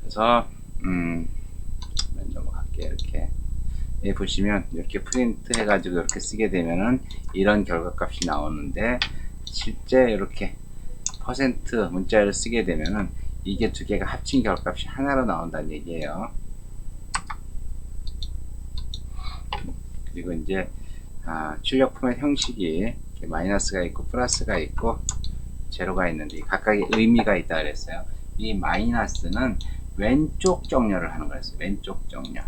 그래서 먼저 넘어갈게요. 이렇게 보시면 이렇게 프린트 해가지고 이렇게 쓰게 되면은 이런 결과값이 나오는데, 실제 이렇게 퍼센트 문자를 쓰게 되면은 이게 두 개가 합친 결과값이 하나로 나온다는 얘기예요. 그리고 이제 출력 포맷 형식이 이렇게 마이너스가 있고 플러스가 있고 제로가 있는데 각각의 의미가 있다 그랬어요. 이 마이너스는 왼쪽 정렬을 하는 거였어요. 왼쪽 정렬.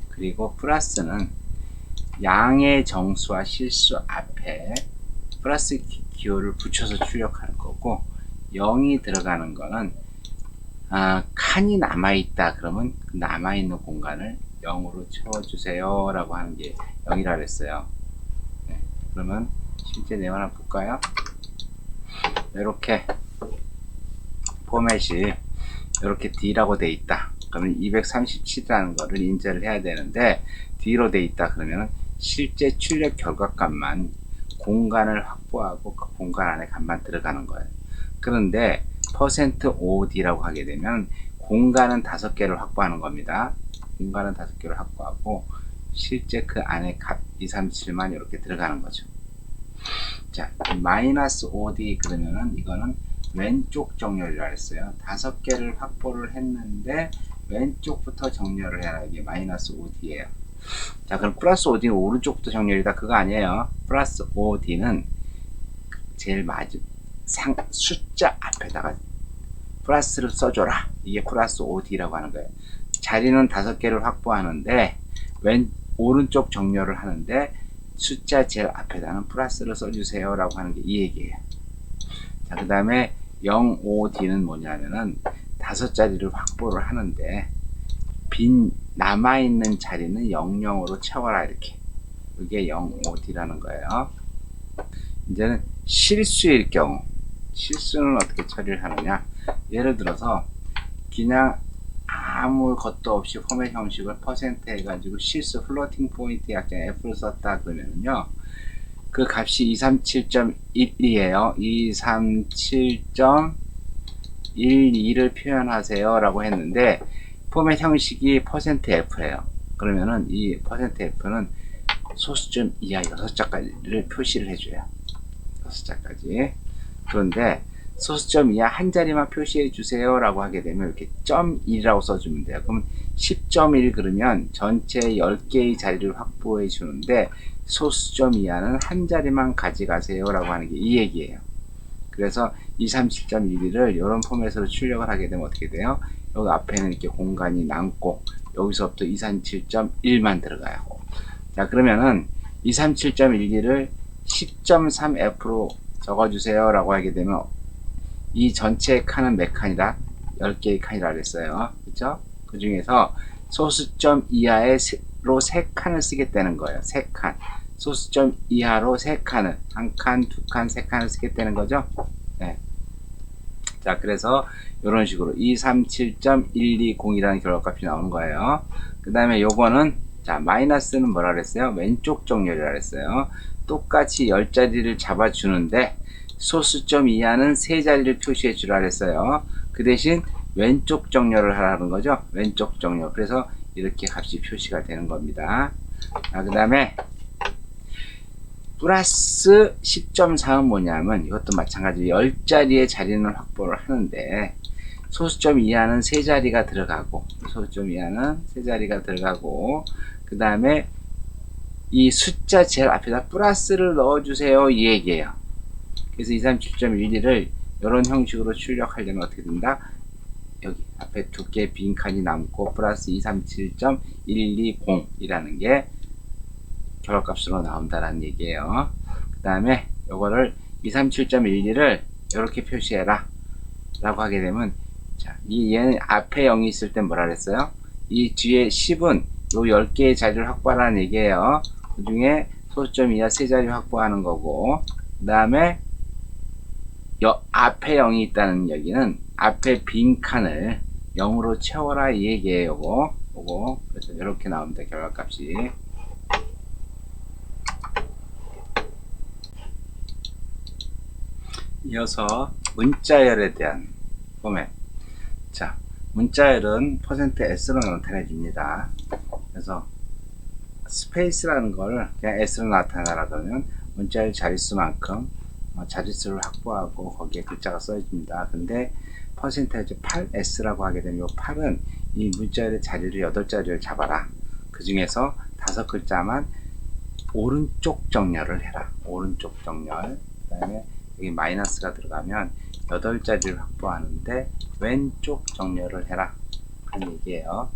그리고 플러스는 양의 정수와 실수 앞에 플러스 기호를 붙여서 출력하는 거고, 0이 들어가는 거는 칸이 남아있다 그러면 그 남아있는 공간을 0으로 채워주세요 라고 하는 게 0이라 그랬어요. 네, 그러면 실제 내용 하나 볼까요? 이렇게 포맷이 이렇게 D라고 돼 있다 그러면 237이라는 거를 인쇄를 해야 되는데, D로 돼 있다 그러면 실제 출력 결과값만 공간을 확보하고 그 공간 안에 값만 들어가는 거예요. 그런데 %OD라고 하게 되면 공간은 5개를 확보하는 겁니다. 공간은 5개를 확보하고 실제 그 안에 값 237만 이렇게 들어가는 거죠. 자, 마이너스 -OD 그러면은 이거는 왼쪽 정렬이라 했어요. 5개를 확보를 했는데 왼쪽부터 정렬을 해라. 이게 마이너스 -OD예요. 자, 그럼 플러스 OD는 오른쪽부터 정렬이다. 그거 아니에요. 플러스 OD는 제일 맞은 숫자 앞에다가 플러스를 써줘라. 이게 플러스 OD라고 하는 거예요. 자리는 5개를 확보하는데 오른쪽 정렬을 하는데 숫자 제일 앞에다는 플러스를 써주세요 라고 하는 게 이 얘기예요. 자, 그 다음에 0OD는 뭐냐면은 5자리를 확보를 하는데 빈 남아있는 자리는 00으로 채워라. 이렇게. 이게 0OD라는 거예요. 이제는 실수일 경우, 실수는 어떻게 처리를 하느냐. 예를 들어서 그냥 아무것도 없이 포맷 형식을 퍼센트 해가지고 실수 플로팅 포인트 약자 F를 썼다 그러면요, 그 값이 237.12에요 237.12를 표현하세요 라고 했는데 포맷 형식이 %F예요. 그러면은 이 %F는 소수점 이하 6자까지를 표시를 해줘요. 6자까지. 그런데 소수점 이하 한 자리만 표시해 주세요 라고 하게 되면 이렇게 .1이라고 써주면 돼요. 그럼 10.1 그러면 전체 10개의 자리를 확보해 주는데 소수점 이하는 한 자리만 가져가세요 라고 하는 게 이 얘기예요. 그래서 237.12를 이런 포맷으로 출력을 하게 되면 어떻게 돼요? 여기 앞에는 이렇게 공간이 남고 여기서부터 237.1만 들어가요. 자, 그러면은 237.12를 10.3F로 적어주세요 라고 하게 되면 이 전체 칸은 몇 칸이다? 10개의 칸이라 그랬어요. 그쵸? 그 중에서 소수점 이하로 3칸을 쓰겠다는 거예요. 3칸. 소수점 이하로 3칸을, 1칸, 2칸, 3칸을 쓰겠다는 거죠. 네. 자, 그래서 이런 식으로 237.120이라는 결과값이 나오는 거예요. 그 다음에 요거는, 자, 마이너스는 뭐라 그랬어요? 왼쪽 정렬이라 그랬어요. 똑같이 10자리를 잡아주는데 소수점 이하는 3자리를 표시해 주라 그랬어요. 그 대신 왼쪽 정렬을 하라는 거죠. 왼쪽 정렬. 그래서 이렇게 값이 표시가 되는 겁니다. 자, 그 다음에 플러스 10.4은 뭐냐면 이것도 마찬가지로 10자리의 자리는 확보를 하는데 소수점 이하는 3자리가 들어가고, 소수점 이하는 3자리가 들어가고, 그 다음에 이 숫자 제일 앞에다 플러스를 넣어주세요 이 얘기예요. 그래서 237.12를 이런 형식으로 출력하려면 어떻게 된다? 여기 앞에 2개 빈 칸이 남고 플러스 237.120이라는 게 결과값으로 나온다라는 얘기예요. 그 다음에 요거를 237.12를 이렇게 표시해라 라고 하게 되면, 자, 얘는 앞에 0이 있을 땐 뭐라 그랬어요? 이 뒤에 10은 요 10개의 자리를 확보하라는 얘기예요. 그 중에 소수점 이하 3자리 확보하는 거고, 그 다음에 앞에 0이 있다는 얘기는 앞에 빈 칸을 0으로 채워라 이 얘기예요. 요거. 그래서 이렇게 나옵니다. 결과값이. 이어서 문자열에 대한 포맷. 자, 문자열은 %s로 나타내 줍니다. 그래서 스페이스라는 걸 그냥 s로 나타내라 그러면 문자열 자릿수만큼 자릿수를 확보하고 거기에 글자가 써집니다. 근데 퍼센테이지 8s라고 하게 되면 이 8은 이 문자열의 자리를 8자리를 잡아라. 그 중에서 5글자만 오른쪽 정렬을 해라. 오른쪽 정렬. 그 다음에 여기 마이너스가 들어가면 8자리를 확보하는데 왼쪽 정렬을 해라. 그런 얘기예요.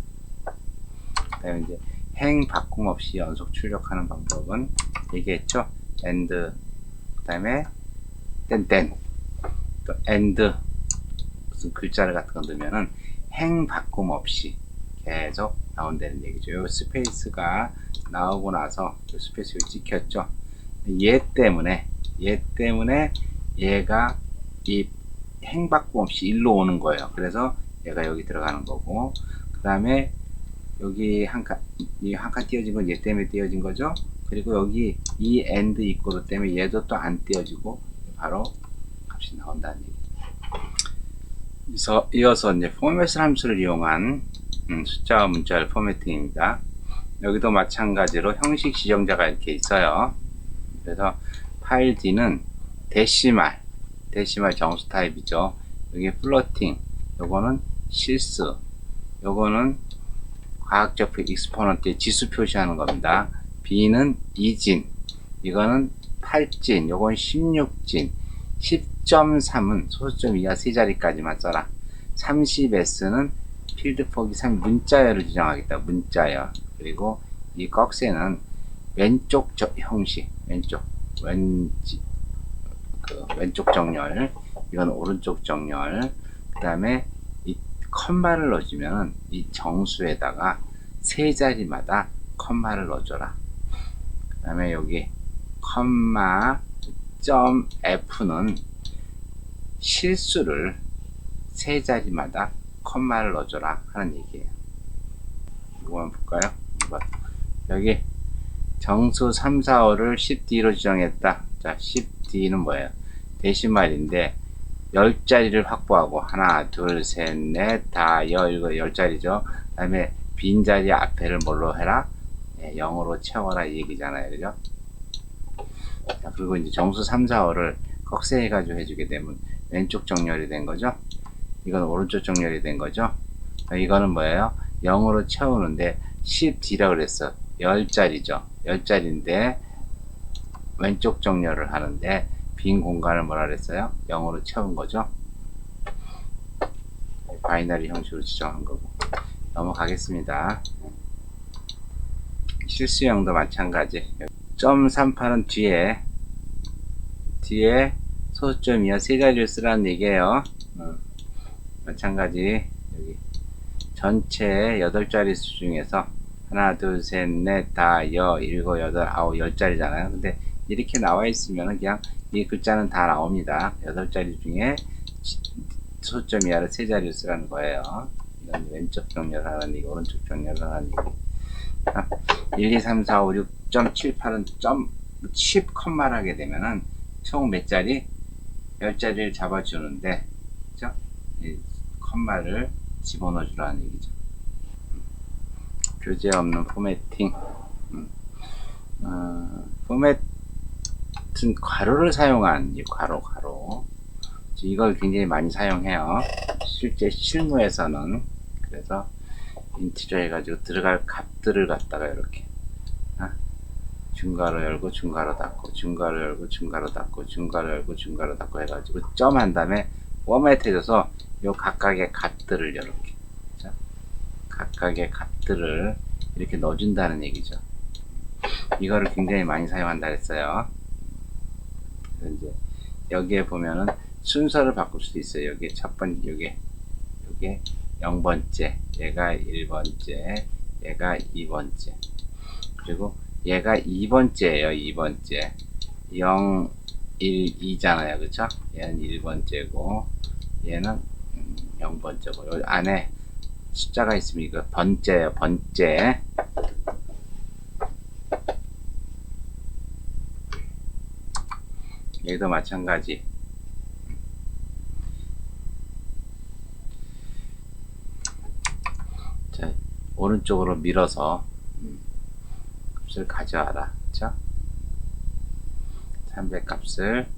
그 다음에 이제 행 바꿈 없이 연속 출력하는 방법은 얘기했죠. and 그 다음에 땐 또 and 무슨 글자를 같은 거 넣으면은 행 바꿈 없이 계속 나온다는 얘기죠. 요 스페이스가 나오고 나서 요 스페이스 여기 찍혔죠. 얘 때문에 얘가 이 행 바꿈 없이 일로 오는 거예요. 그래서 얘가 여기 들어가는 거고, 그 다음에 여기 한 칸 띄어진 건 얘 때문에 띄어진 거죠. 그리고 여기 이 and 이꼬르 때문에 얘도 또 안 띄어지고 바로 값이 나온다는 얘기. 이어서 이제 포맷 함수를 이용한 숫자와 문자열 포매팅입니다. 여기도 마찬가지로 형식 지정자가 이렇게 있어요. 그래서 파일 D는 데시말 정수 타입이죠. 여기 플로팅, 요거는 실수, 요거는 과학적 익스포넌트의 지수 표시하는 겁니다. B는 2진, 이거는 8진, 요건 16진, 10.3은 소수점 이하 3자리까지만 써라. 30S는 필드 폭이 3 문자열을 지정하겠다. 문자열. 그리고 이 꺽쇠는 왼쪽 형식, 왼쪽 정렬, 이건 오른쪽 정렬. 그 다음에 이 컴마를 넣어주면 이 정수에다가 3자리마다 컴마를 넣어줘라. 그 다음에 여기 컴마 점 F는 실수를 3자리마다 컴마를 넣어줘라 하는 얘기예요. 이거 한번 볼까요? 여기 정수 3, 4, 5를 10D로 지정했다. 자, 10D는 뭐예요? 데시말인데 10자리를 확보하고 하나, 둘, 셋, 넷, 다, 이거 10자리죠. 그 다음에 빈자리 앞에를 뭘로 해라? 0으로 채워라 이 얘기잖아요. 그죠? 자, 그리고 이제 정수 3, 4, 5를 꺽쇠 해가지고 해주게 되면 왼쪽 정렬이 된 거죠. 이건 오른쪽 정렬이 된 거죠. 이거는 뭐예요? 0으로 채우는데 10D라고 그랬어. 10자리죠. 10자리인데 왼쪽 정렬을 하는데 빈 공간을 뭐라 그랬어요? 0으로 채운 거죠. 바이너리 형식으로 지정한 거고. 넘어가겠습니다. 실수형도 마찬가지. 0.38은 뒤에 소수점 이하 3자리를 쓰라는 얘기예요. 마찬가지 여기 전체 8자리 수 중에서 하나, 둘, 셋, 넷, 다, 일곱, 여덟, 아홉, 10자리잖아요. 근데 이렇게 나와 있으면 그냥 이 글자는 다 나옵니다. 8자리 중에 소수점 이하를 3자리를 쓰라는 거예요. 이건 왼쪽 정렬 하라는 얘기, 오른쪽 정렬 하라는 얘기. 1, 2, 3, 4, 5, 6.78은 10 컴마를 하게 되면은 총 몇 자리? 10자리를 잡아주는데, 그죠? 이 컴마를 집어넣어 주라는 얘기죠. 교재 없는 포매팅. 포맷은 괄호를 사용한 이 괄호. 이걸 굉장히 많이 사용해요. 실제 실무에서는. 그래서 인티저 해가지고 들어갈 값들을 갖다가 이렇게 중괄호 열고 중괄호 닫고 중괄호 열고 중괄호 닫고 중괄호 열고 중괄호 닫고 해가지고 점 한 다음에 포맷 해줘서 요 각각의 값들을 이렇게 각각의 값들을 이렇게 넣어준다는 얘기죠. 이거를 굉장히 많이 사용한다 했어요. 그래서 이제 여기에 보면은 순서를 바꿀 수도 있어요. 여기 첫 번째, 요게 0번째, 얘가 1번째, 얘가 2번째, 그리고 얘가 2번째예요. 2번째. 0, 1, 2잖아요. 그쵸? 얘는 1번째고, 얘는 0번째고, 여기 안에 숫자가 있으면 이거 번째예요. 번째. 얘도 마찬가지. 자, 오른쪽으로 밀어서 값을 가져와라. 그쵸? 300 값을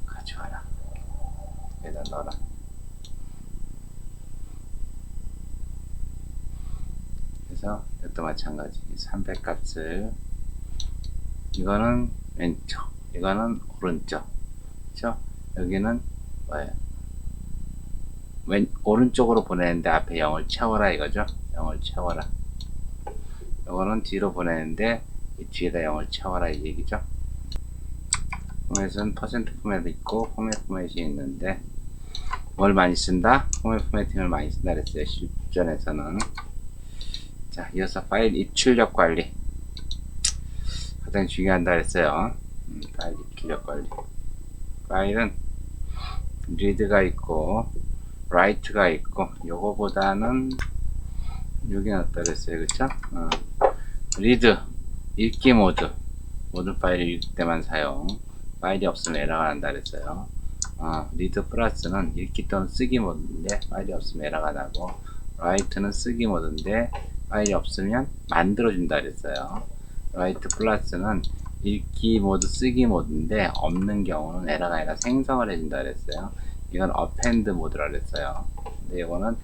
가져와라. 여기다 넣어라. 그래서 이것도 마찬가지. 300 값을, 이거는 왼쪽, 이거는 오른쪽. 그쵸? 여기는 뭐예요? 오른쪽으로 보내는데 앞에 0을 채워라 이거죠. 0을 채워라. 이거는 뒤로 보내는데 이 뒤에다 0을 채워라 이 얘기죠. 포맷은 퍼센트 포맷 있고 포맷 포맷이 있는데 뭘 많이 쓴다? 포맷 포매팅을 많이 쓴다 그랬어요. 실전에서는. 자, 이어서 파일 입출력 관리 가장 중요한다 그랬어요. 파일 입출력 관리. 파일은 리드가 있고 라이트가 있고, 요거보다는 여기는 어떠 그랬어요. 그쵸? 리드 읽기 모드, 모든 파일을 읽을 때만 사용. 파일이 없으면 에러가 난다 그랬어요. 리드 플러스는 읽기 또는 쓰기 모드인데 파일이 없으면 에러가 나고, 라이트는 쓰기 모드인데 파일이 없으면 만들어준다 그랬어요. 라이트 플러스는 읽기 모드, 쓰기 모드인데 없는 경우는 에러가 아니라 생성을 해준다 그랬어요. 이건 append 모드라 그랬어요. 근데 이거는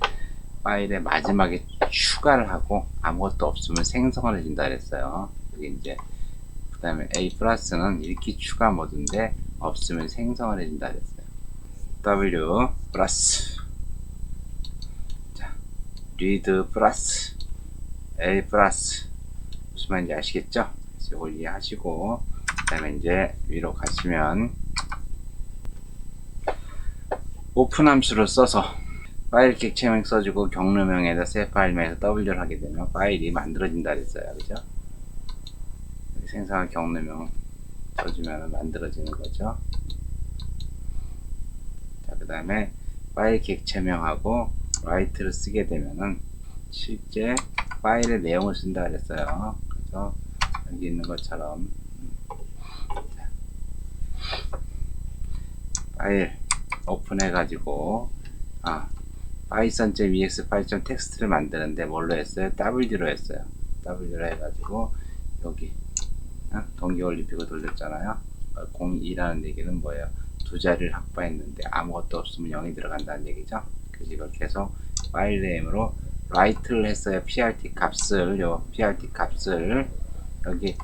파일의 마지막에 추가를 하고 아무것도 없으면 생성을 해준다 그랬어요. 여기 이제 그 다음에 A 플러스는 읽기 추가 모드인데 없으면 생성을 해준다 그랬어요. W 플러스, 자, read 플러스, A 플러스, 무슨 말인지 아시겠죠? 그래서 이걸 이해하시고, 그 다음에 이제 위로 가시면 오픈 함수를 써서 파일 객체명 써주고 경로명에다 새 파일명에서 W를 하게 되면 파일이 만들어진다 그랬어요. 그죠? 생성한 경로명 써주면 만들어지는 거죠. 자, 그 다음에 파일 객체명하고 write를 쓰게 되면은 실제 파일의 내용을 쓴다 그랬어요. 그래서 여기 있는 것처럼 파일 오픈해 가지고 python.ex 파일.txt를 만드는데 뭘로 했어요? W로 했어요. W로 해가지고 여기 동기올림픽을 돌렸잖아요. 02라는 얘기는 뭐예요? 두 자리를 확보했는데 아무것도 없으면 0이 들어간다는 얘기죠. 그래서 이걸 계속 파일 네임으로 write를 했어요. prt 값을, 요 prt 값을 여기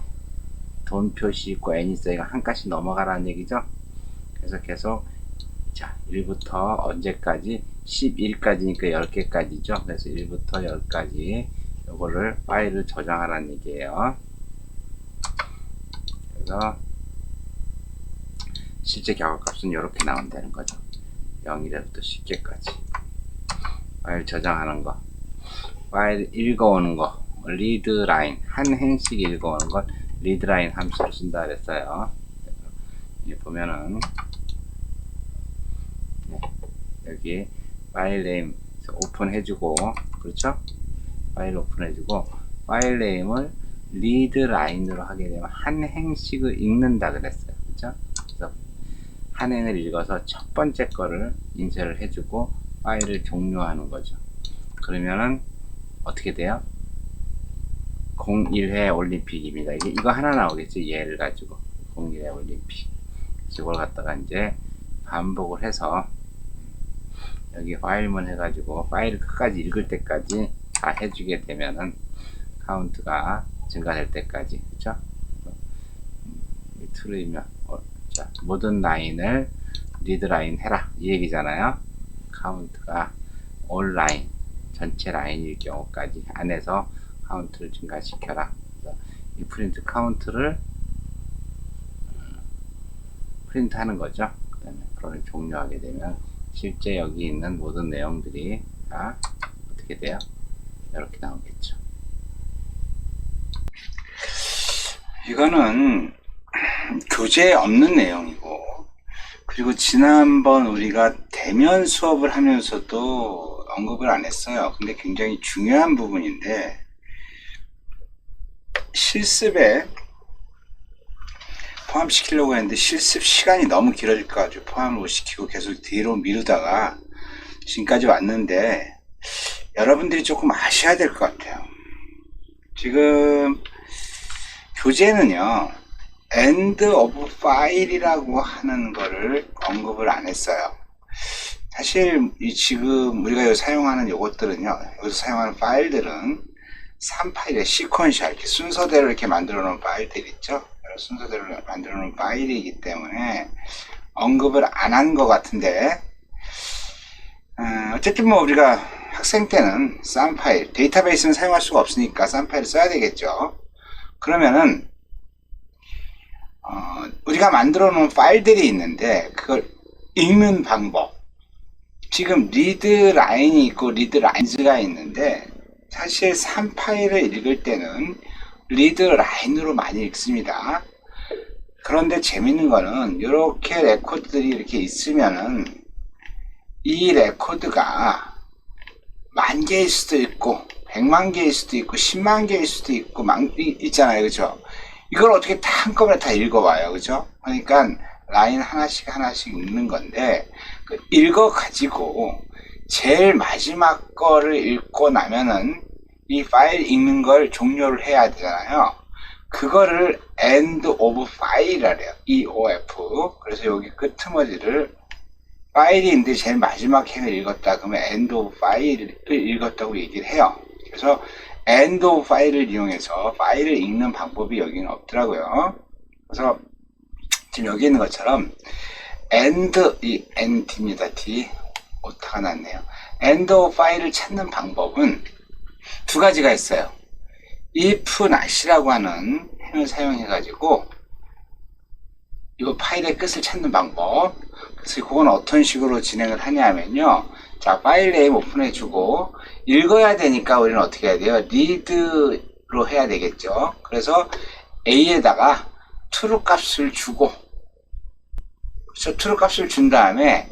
돈 표시 있고 n 있어요. 한 칸씩 넘어가라는 얘기죠. 그래서 계속, 자, 1부터 언제까지? 11까지니까 10개까지죠. 그래서 1부터 10까지 요거를 파일을 저장하라는 얘기예요. 그래서 실제 결과값은 이렇게 나온다는 거죠. 0일부터 10개까지 파일 저장하는 거, 파일 읽어오는 거, 리드 라인, 한 행씩 읽어오는 건 리드 라인 함수를 쓴다 그랬어요. 보면은 여기 파일 네임 오픈해주고, 그렇죠? 파일 오픈해주고 파일 네임을 리드 라인으로 하게 되면 한 행씩을 읽는다 그랬어요. 그렇죠? 그래서 한 행을 읽어서 첫 번째 거를 인쇄를 해주고 파일을 종료하는 거죠. 그러면은 어떻게 돼요? 01회 올림픽입니다. 이거 하나 나오겠지. 얘를 가지고 01회 올림픽. 이걸 갖다가 이제 반복을 해서 여기 파일문 해가지고 파일을 끝까지 읽을 때까지 다 해주게 되면은 카운트가 증가될 때까지, 그쵸? 트루이면 자, 모든 라인을 리드 라인 해라 이 얘기잖아요. 카운트가 올 라인, 전체 라인일 경우까지 안에서 카운트를 증가시켜라. 그래서 이 프린트 카운트를 프린트 하는 거죠. 그 다음에 그걸 종료하게 되면 실제 여기 있는 모든 내용들이 다 어떻게 돼요? 이렇게 나오겠죠. 이거는 교재에 없는 내용이고, 그리고 지난번 우리가 대면 수업을 하면서도 언급을 안 했어요. 근데 굉장히 중요한 부분인데 실습에 포함시키려고 했는데 실습 시간이 너무 길어질까 가지고 포함을 못 시키고 계속 뒤로 미루다가 지금까지 왔는데, 여러분들이 조금 아셔야 될 것 같아요. 지금 교재는요, end of file이라고 하는 거를 언급을 안 했어요. 사실 지금 우리가 사용하는 요것들은요, 여기서 사용하는 파일들은 3파일의 시퀀셜, 이렇게 순서대로 이렇게 만들어 놓은 파일들 있죠. 순서대로 만들어 놓은 파일이기 때문에 언급을 안 한 것 같은데, 어쨌든 뭐 우리가 학생 때는 싼 파일, 데이터베이스는 사용할 수가 없으니까 싼 파일을 써야 되겠죠. 그러면은 우리가 만들어 놓은 파일들이 있는데 그걸 읽는 방법, 지금 리드 라인이 있고 리드 라인즈가 있는데, 사실 3파일을 읽을 때는 리드 라인으로 많이 읽습니다. 그런데 재밌는 거는 이렇게 레코드들이 이렇게 있으면은 이 레코드가 10,000개일 수도 있고 100만 개일 수도 있고 10만 개일 수도 있고 있잖아요, 그죠? 이걸 어떻게 다 한꺼번에 다 읽어봐요, 그죠? 그러니까 라인 하나씩 하나씩 읽는 건데, 그 읽어 가지고 제일 마지막 거를 읽고 나면은 이 파일 읽는 걸 종료를 해야 되잖아요. 그거를 end of file이라 해요. EOF. 그래서 여기 끄트머리를 파일이 있는데 제일 마지막 행을 읽었다 그러면 end of file을 읽었다고 얘기를 해요. 그래서 end of file을 이용해서 파일을 읽는 방법이 여기는 없더라고요. 그래서 지금 여기 있는 것처럼 end, 이 end입니다. D 오타가 났네요. end of file을 찾는 방법은 두 가지가 있어요. if not이라고 하는 행을 사용해 가지고 이거 파일의 끝을 찾는 방법. 그래서 그건 어떤 식으로 진행을 하냐면요, 자, 파일 네임 오픈해 주고 읽어야 되니까 우리는 어떻게 해야 돼요? read로 해야 되겠죠. 그래서 a에다가 true 값을 주고, 그래서 true 값을 준 다음에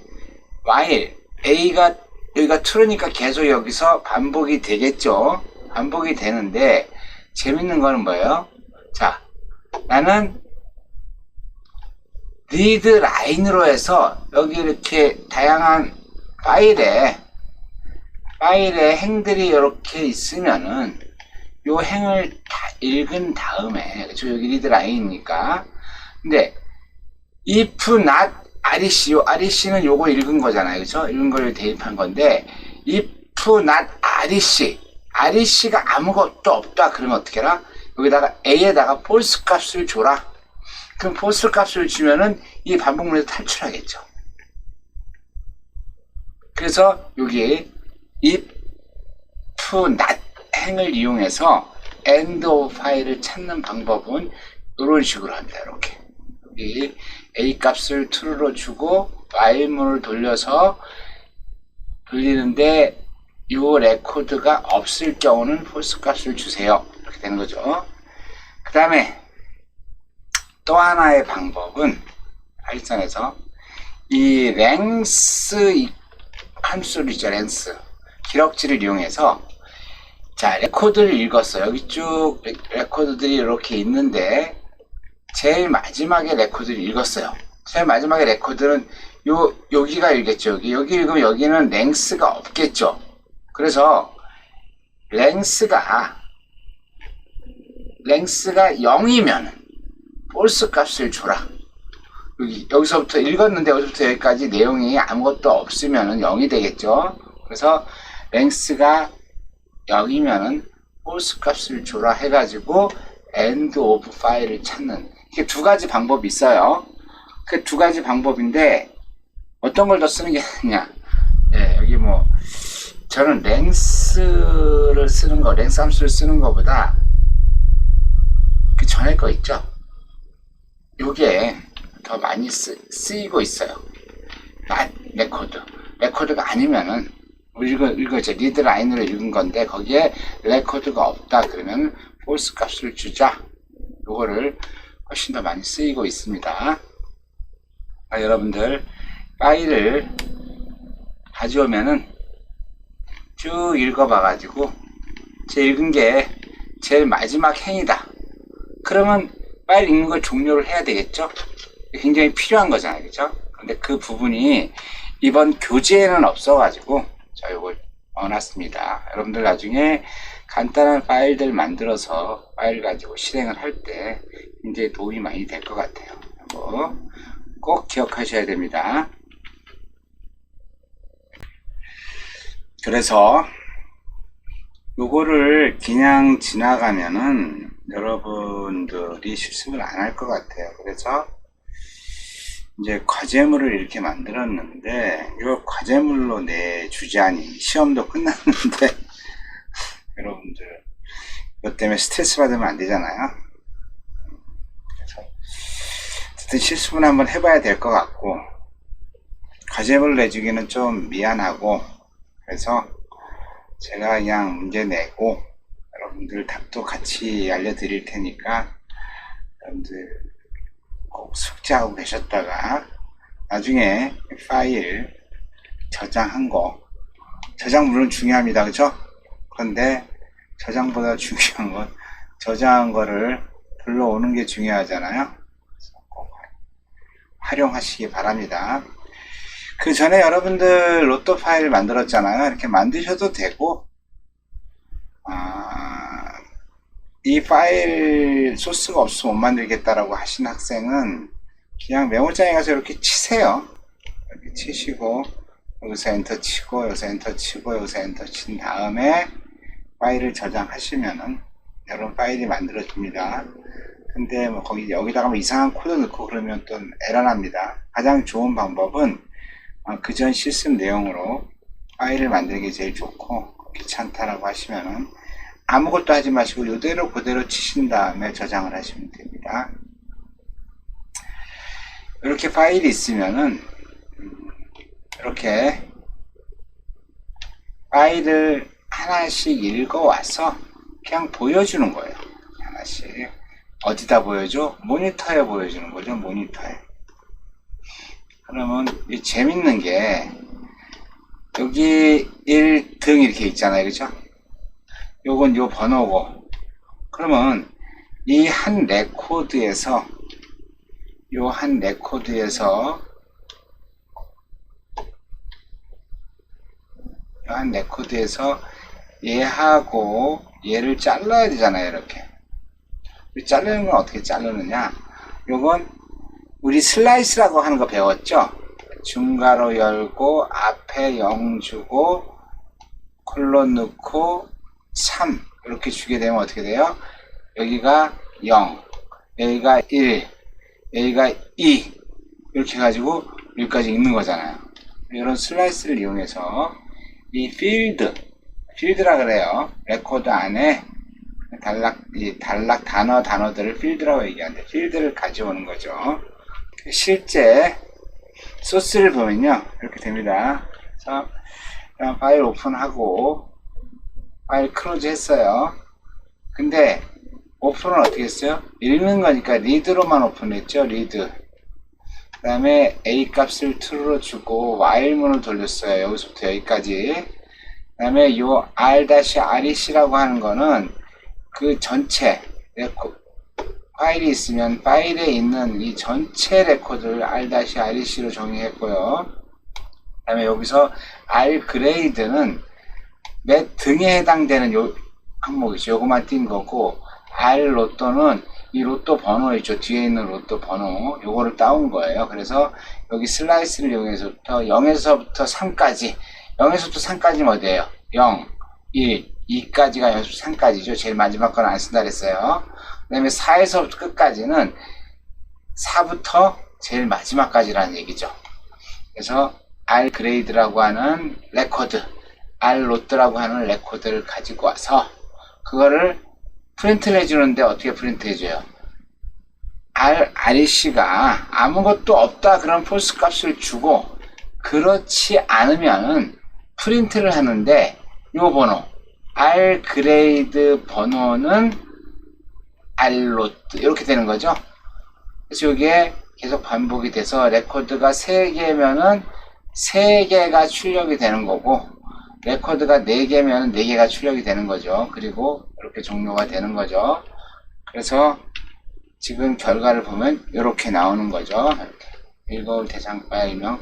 while a가 여기가 true니까 계속 여기서 반복이 되겠죠. 반복이 되는데 재밌는 거는 뭐예요? 자, 나는 리드 라인으로 해서 여기 이렇게 다양한 파일에 행들이 이렇게 있으면은 요 행을 다 읽은 다음에, 그렇죠? 여기 리드 라인이니까. 근데 if not REC, 요 REC는 요거 읽은 거잖아요, 그렇죠? 읽은 걸 대입한 건데, if not REC가 아무것도 없다 그러면 어떻게 해라? 여기다가 A에다가 false 값을 줘라. 그럼 false 값을 주면은 이 반복문에서 탈출하겠죠. 그래서 여기 if not 행을 이용해서 end of file을 찾는 방법은 이런 식으로 합니다. 이렇게 여기 A 값을 true로 주고 while문을 돌려서 돌리는데 이 레코드가 없을 경우는 false 값을 주세요. 이렇게 되는 거죠. 그 다음에 또 하나의 방법은 파이썬에서 이 length 함수를 있죠. length 기록지를 이용해서, 자, 레코드를 읽었어요. 여기 쭉 레코드들이 이렇게 있는데 제일 마지막에 레코드를 읽었어요. 제일 마지막에 레코드는 여기가 읽겠죠. 여기 읽으면 여기는 length가 없겠죠. 그래서 length가 0이면 false 값을 줘라. 여기서부터 읽었는데 여기서부터 여기까지 내용이 아무것도 없으면 0이 되겠죠. 그래서 length가 0이면 false 값을 줘라 해가지고 end of file을 찾는, 이게 두 가지 방법이 있어요. 그 두 가지 방법인데 어떤 걸 더 쓰는 게 낫냐? 예, 여기 뭐 저는 length를 쓰는 거, length 함수를 쓰는 거보다 그 전에 거 있죠? 요게 더 많이 쓰이고 있어요. 레코드가 아니면은 이거 리드 라인으로 읽은 건데 거기에 레코드가 없다 그러면 false 값을 주자. 요거를 훨씬 더 많이 쓰이고 있습니다. 여러분들 파일을 가져오면은 쭉 읽어봐 가지고 제 읽은 게 제일 마지막 행이다 그러면 파일 읽는 걸 종료를 해야 되겠죠. 굉장히 필요한 거잖아요, 그죠? 근데 그 부분이 이번 교재에는 없어 가지고 자, 요걸 넣어놨습니다. 여러분들 나중에 간단한 파일들 만들어서 파일 가지고 실행을 할 때 굉장히 도움이 많이 될 것 같아요. 이거 꼭 기억하셔야 됩니다. 그래서 요거를 그냥 지나가면은 여러분들이 실습을 안 할 것 같아요. 그래서 이제 과제물을 이렇게 만들었는데 이 과제물로 내주자니 시험도 끝났는데 여러분들 이것 때문에 스트레스 받으면 안 되잖아요. 그래서 어쨌든 실습은 한번 해봐야 될 것 같고 과제물 내주기는 좀 미안하고 그래서 제가 그냥 문제 내고 여러분들 답도 같이 알려드릴 테니까 여러분들 꼭 숙제하고 계셨다가 나중에 파일 저장한 거 저장 물론 중요합니다. 그쵸? 그런데 저장보다 중요한 건 저장한 거를 불러오는 게 중요하잖아요. 그래서 꼭 활용하시기 바랍니다. 그 전에 여러분들 로또 파일 만들었잖아요. 이렇게 만드셔도 되고 이 파일 소스가 없어서 못 만들겠다라고 하신 학생은 그냥 메모장에 가서 이렇게 치세요. 이렇게 치시고 여기서 엔터 치고 여기서 엔터 치고 여기서 엔터 친 다음에 파일을 저장하시면은 여러분 파일이 만들어집니다. 근데 뭐 거기 여기다가 뭐 이상한 코드 넣고 그러면 또 에러 납니다. 가장 좋은 방법은 그전 실습 내용으로 파일을 만들기 제일 좋고 귀찮다라고 하시면은 아무것도 하지 마시고 이대로 그대로 치신 다음에 저장을 하시면 됩니다. 이렇게 파일이 있으면은 이렇게 파일을 하나씩 읽어와서 그냥 보여주는 거예요. 하나씩 어디다 보여줘? 모니터에 보여주는 거죠. 모니터에. 그러면 이 재밌는 게 여기 1등 이렇게 있잖아요. 그죠? 요건 요 번호고 그러면 이 한 레코드에서 요 한 레코드에서 얘하고 얘를 잘라야 되잖아요. 이렇게 자르는 건 어떻게 자르느냐 요건 우리 슬라이스라고 하는 거 배웠죠? 중괄호 열고 앞에 0 주고 콜론 넣고 3 이렇게 주게 되면 어떻게 돼요? 여기가 0 여기가 1 여기가 2 이렇게 해가지고 여기까지 읽는 거잖아요. 이런 슬라이스를 이용해서 이 필드라 그래요. 레코드 안에 단락 단어들을 필드라고 얘기하는데 필드를 가져오는 거죠. 실제 소스를 보면요 이렇게 됩니다. 그래서 파일 오픈하고 파일 클로즈 했어요. 근데 오픈은 어떻게 했어요? 읽는 거니까 리드로만 오픈했죠. 리드. 그 다음에 A 값을 true로 주고 while문을 돌렸어요. 여기서부터 여기까지. 그 다음에 요 R-REC라고 하는 거는 그 전체 파일이 있으면 파일에 있는 이 전체 레코드를 R-REC로 정의했고요. 그 다음에 여기서 Rgrade는 몇 등에 해당되는 요 항목이죠. 요거만 띈 거고 R 로또는 이 로또 번호 있죠. 뒤에 있는 로또 번호 요거를 따온 거예요. 그래서 여기 슬라이스를 이용해서부터 0에서부터 3까지 0에서부터 3까지는 어디예요? 0, 1, 2까지가 0에서부터 3까지죠. 제일 마지막 건 안 쓴다 그랬어요. 그 다음에 4에서부터 끝까지는 4부터 제일 마지막까지라는 얘기죠. 그래서 R 그레이드라고 하는 레코드 R 로또라고 하는 레코드를 가지고 와서 그거를 프린트를 해주는데 어떻게 프린트 해줘요? REC가 아무것도 없다 그런 폴스 값을 주고 그렇지 않으면은 프린트를 하는데 요 번호 R 그레이드 번호는 R 로또 이렇게 되는 거죠. 그래서 이게 계속 반복이 돼서 레코드가 3개면은 3개가 출력이 되는 거고 레코드가 4개면 4개가 출력이 되는 거죠. 그리고 이렇게 종료가 되는 거죠. 그래서 지금 결과를 보면 이렇게 나오는 거죠. 이렇게 읽어올 대상 파일명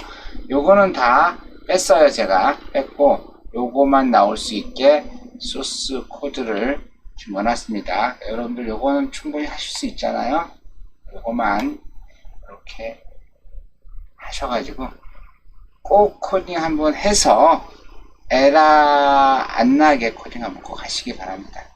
요거는 다 뺐어요. 제가 뺐고 요거만 나올 수 있게 소스 코드를 집어놨습니다. 여러분들 요거는 충분히 하실 수 있잖아요. 요거만 이렇게 하셔가지고 꼭 코딩 한번 해서 에러 안 나게 코딩 한번 꼭 하시기 바랍니다.